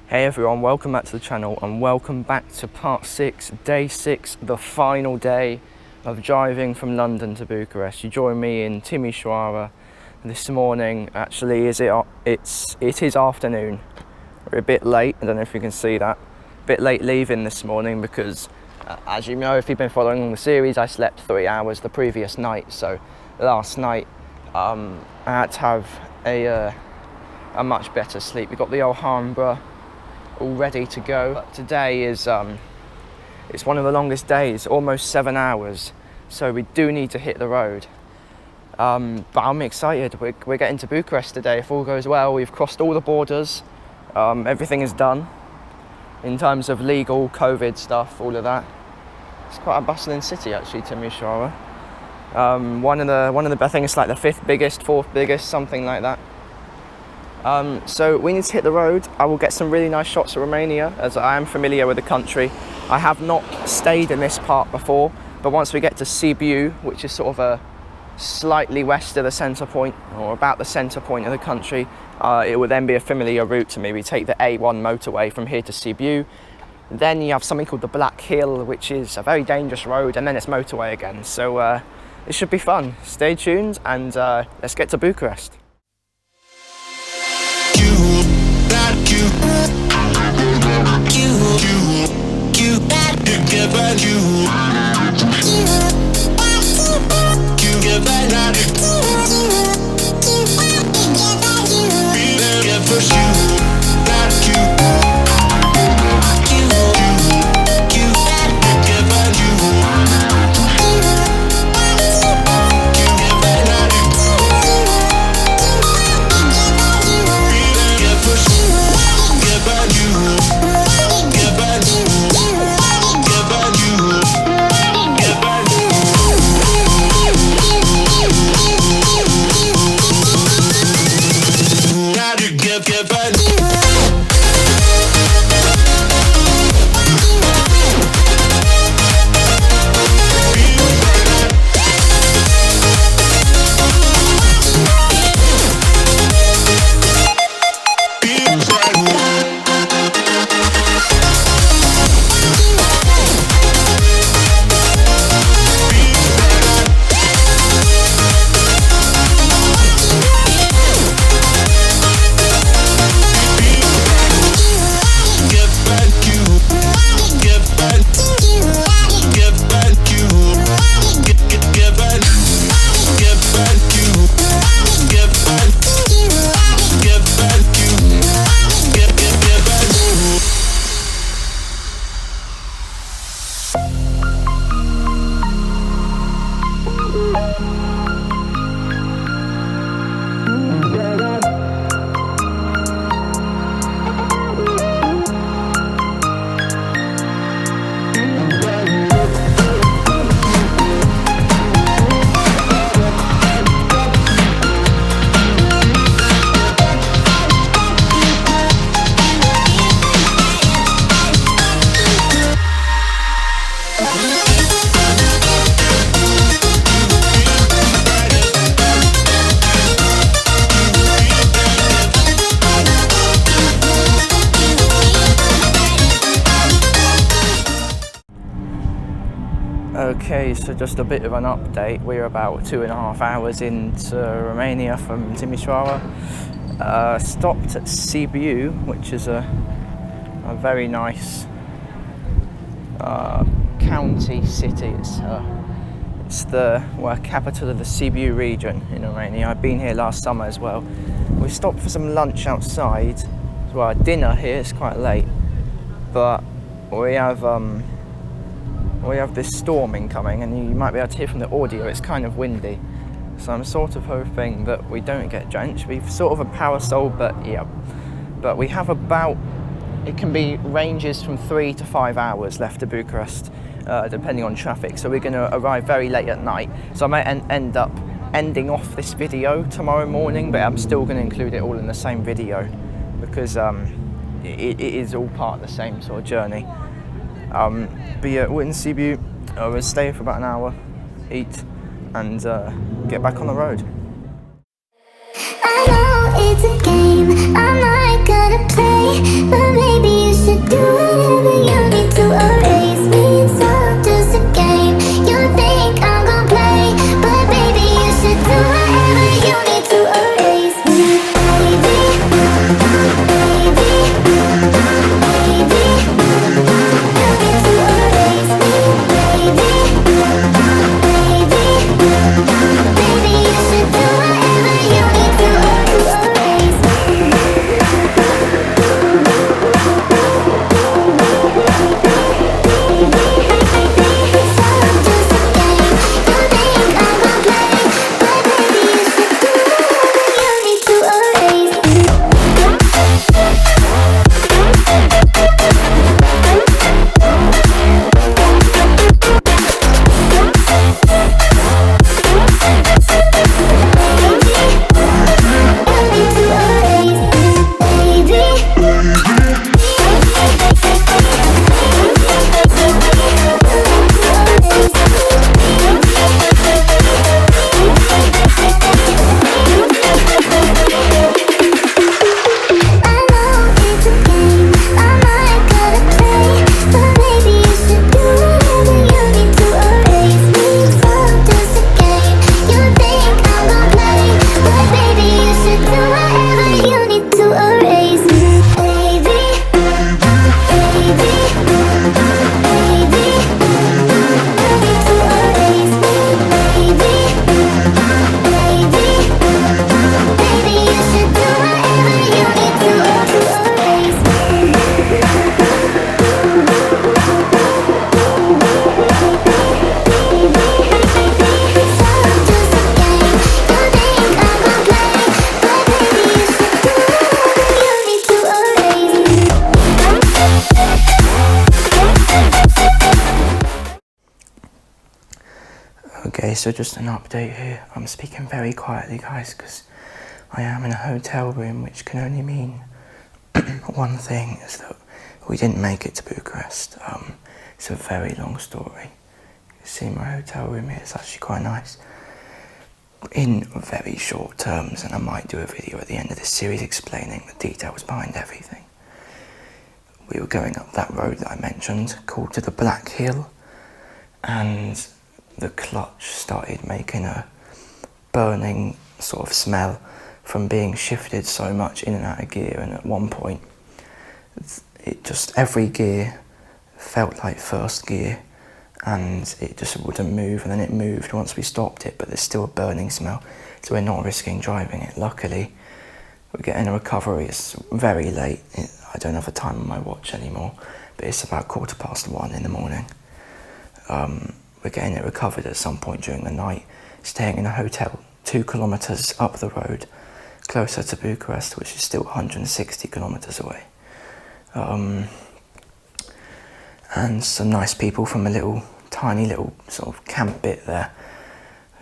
Hey everyone, welcome back to the channel and welcome back to part 6, day 6, the final day of driving from London to Bucharest. You join me in Timișoara this morning. Actually, it is afternoon. We're a bit late, I don't know if you can see that. A bit late leaving this morning because, as you know, if you've been following the series, I slept 3 hours the previous night. So last night I had to have a much better sleep. We got the Alhambra all ready to go. But today is it's one of the longest days, almost 7 hours, so we do need to hit the road. But I'm excited. We're getting to Bucharest today if all goes well. We've crossed all the borders. Everything is done in terms of legal COVID stuff, all of that. It's quite a bustling city actually, Timișoara. One of the I think it's like the 5th biggest, 4th biggest, something like that. So we need to hit the road. I will get some really nice shots of Romania as I am familiar with the country. I have not stayed in this part before, but once we get to Sibiu, which is sort of a slightly west of the centre point, or about the centre point of the country, it will then be a familiar route to me. We take the A1 motorway from here to Sibiu. Then you have something called the Black Hill, which is a very dangerous road, and then it's motorway again. So it should be fun. Stay tuned and let's get to Bucharest. Okay, so just a bit of an update. We're about 2.5 hours into Romania from Timișoara. Stopped at Sibiu, which is a very nice county city. It's the capital of the Sibiu region in Romania. I've been here last summer as well. We stopped for some lunch outside. Well, dinner here, it's quite late, but we have this storm incoming, and you might be able to hear from the audio, it's kind of windy. So I'm sort of hoping that we don't get drenched. We've sort of a parasol, but yeah. But we have about, it can be ranges from 3 to 5 hours left to Bucharest, depending on traffic. So we're going to arrive very late at night. So I might end up ending off this video tomorrow morning, but I'm still going to include it all in the same video because it is all part of the same sort of journey. But yeah, we're in Sibiu. We'll stay for about an hour, eat, and get back on the road. I know it's a game I'm not gonna play, but maybe Okay, so just an update here. I'm speaking very quietly, guys, because I am in a hotel room, which can only mean one thing, is that we didn't make it to Bucharest. It's a very long story. You can see my hotel room here, it's actually quite nice. In very short terms, and I might do a video at the end of this series explaining the details behind everything. We were going up that road that I mentioned, called to the Black Hill, and the clutch started making a burning sort of smell from being shifted so much in and out of gear, and at one point it just, every gear felt like first gear and it just wouldn't move, and then it moved once we stopped it, but there's still a burning smell, so we're not risking driving it. Luckily we're getting a recovery. It's very late, I don't have a time on my watch anymore, but it's about 1:15 in the morning. We're getting it recovered at some point during the night, staying in a hotel 2 kilometres up the road, closer to Bucharest, which is still 160 kilometres away. And some nice people from a tiny little sort of camp bit there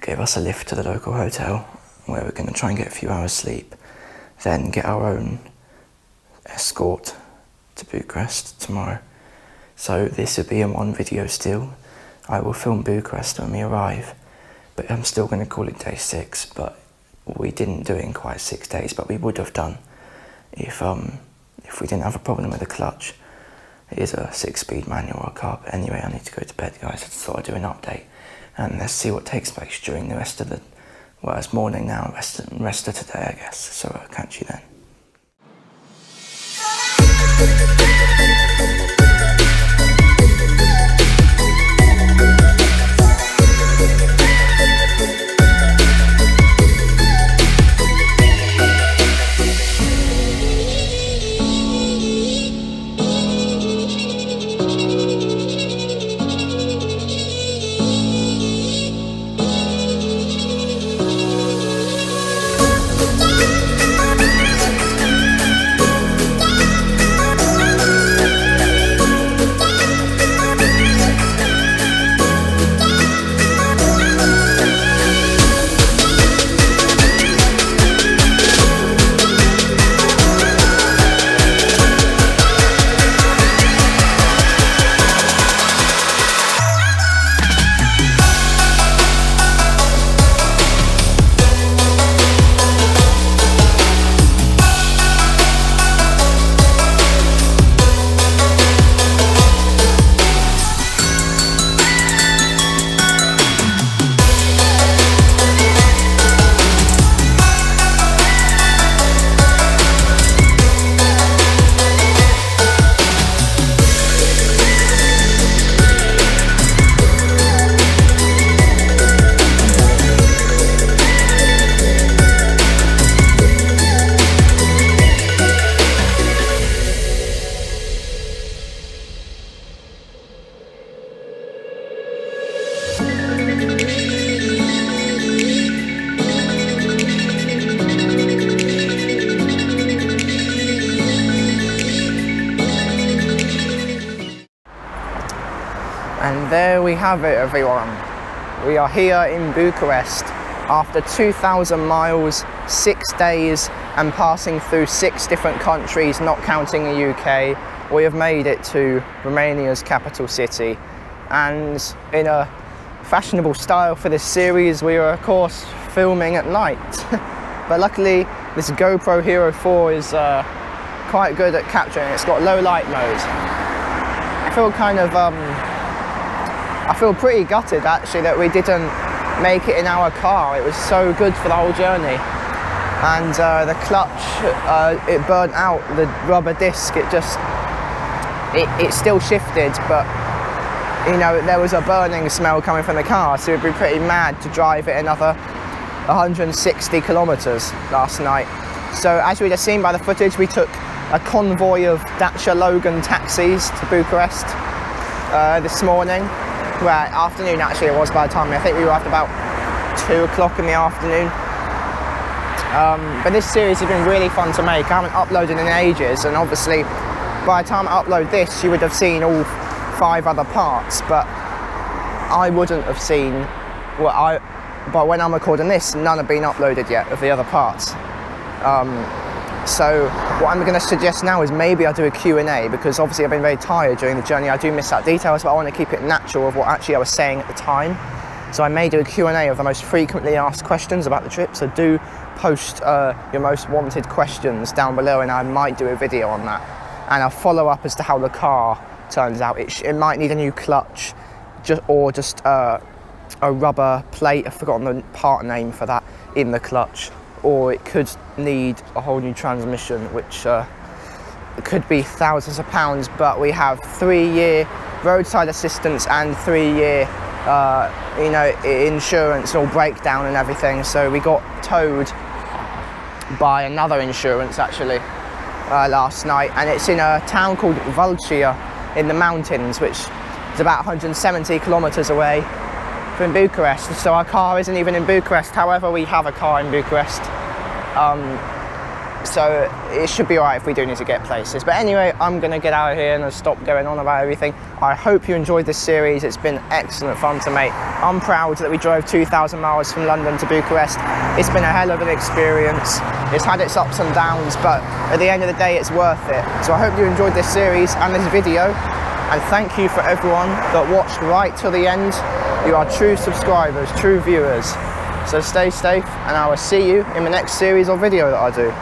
gave us a lift to the local hotel, where we're going to try and get a few hours sleep, then get our own escort to Bucharest tomorrow. So this will be in one video still. I will film Bucharest when we arrive, but I'm still going to call it day 6, but we didn't do it in quite 6 days, but we would have done if we didn't have a problem with the clutch. It is a 6-speed manual car, but anyway, I need to go to bed, guys. I just thought I'd do an update, and let's see what takes place during the rest of the, well, it's morning now, rest of today, I guess, so I'll catch you then. And there we have it, everyone. We are here in Bucharest after 2,000 miles, 6 days, and passing through 6 different countries, not counting the UK. We have made it to Romania's capital city, and in a fashionable style for this series, we are of course filming at night. But luckily this GoPro Hero 4 is quite good at capturing. It's got low light mode. I feel pretty gutted actually that we didn't make it in our car. It was so good for the whole journey, and the clutch, it burnt out the rubber disc. It still shifted, but you know, there was a burning smell coming from the car, so it'd be pretty mad to drive it another 160 kilometers last night. So as we'd have seen by the footage, we took a convoy of Dacia Logan taxis to Bucharest this morning. Well, afternoon actually it was by the time. I think we arrived about 2 o'clock in the afternoon. But this series has been really fun to make. I haven't uploaded in ages, and obviously by the time I upload this you would have seen all 5 other parts, but I wouldn't have seen but when I'm recording this, none have been uploaded yet of the other parts. So what I'm going to suggest now is maybe I do a Q&A, because obviously I've been very tired during the journey. I do miss out details, but I want to keep it natural of what actually I was saying at the time. So I may do a Q&A of the most frequently asked questions about the trip. So do post your most wanted questions down below, and I might do a video on that. And I'll follow up as to how the car turns out. It might need a new clutch, or just a rubber plate. I've forgotten the part name for that in the clutch. Or it could need a whole new transmission, which could be thousands of pounds. But we have 3-year roadside assistance and 3-year, insurance or breakdown and everything. So we got towed by another insurance actually last night, and it's in a town called Vulcia in the mountains, which is about 170 kilometers away from Bucharest. So our car isn't even in Bucharest. However, we have a car in Bucharest, so it should be alright if we do need to get places. But anyway, I'm gonna get out of here and stop going on about everything. I hope you enjoyed this series. It's been excellent fun to make. I'm proud that we drove 2,000 miles from London to Bucharest. It's been a hell of an experience. It's had its ups and downs, but at the end of the day, it's worth it. So I hope you enjoyed this series and this video, and thank you for everyone that watched right till the end. You are true subscribers, true viewers. So stay safe, and I will see you in the next series or video that I do.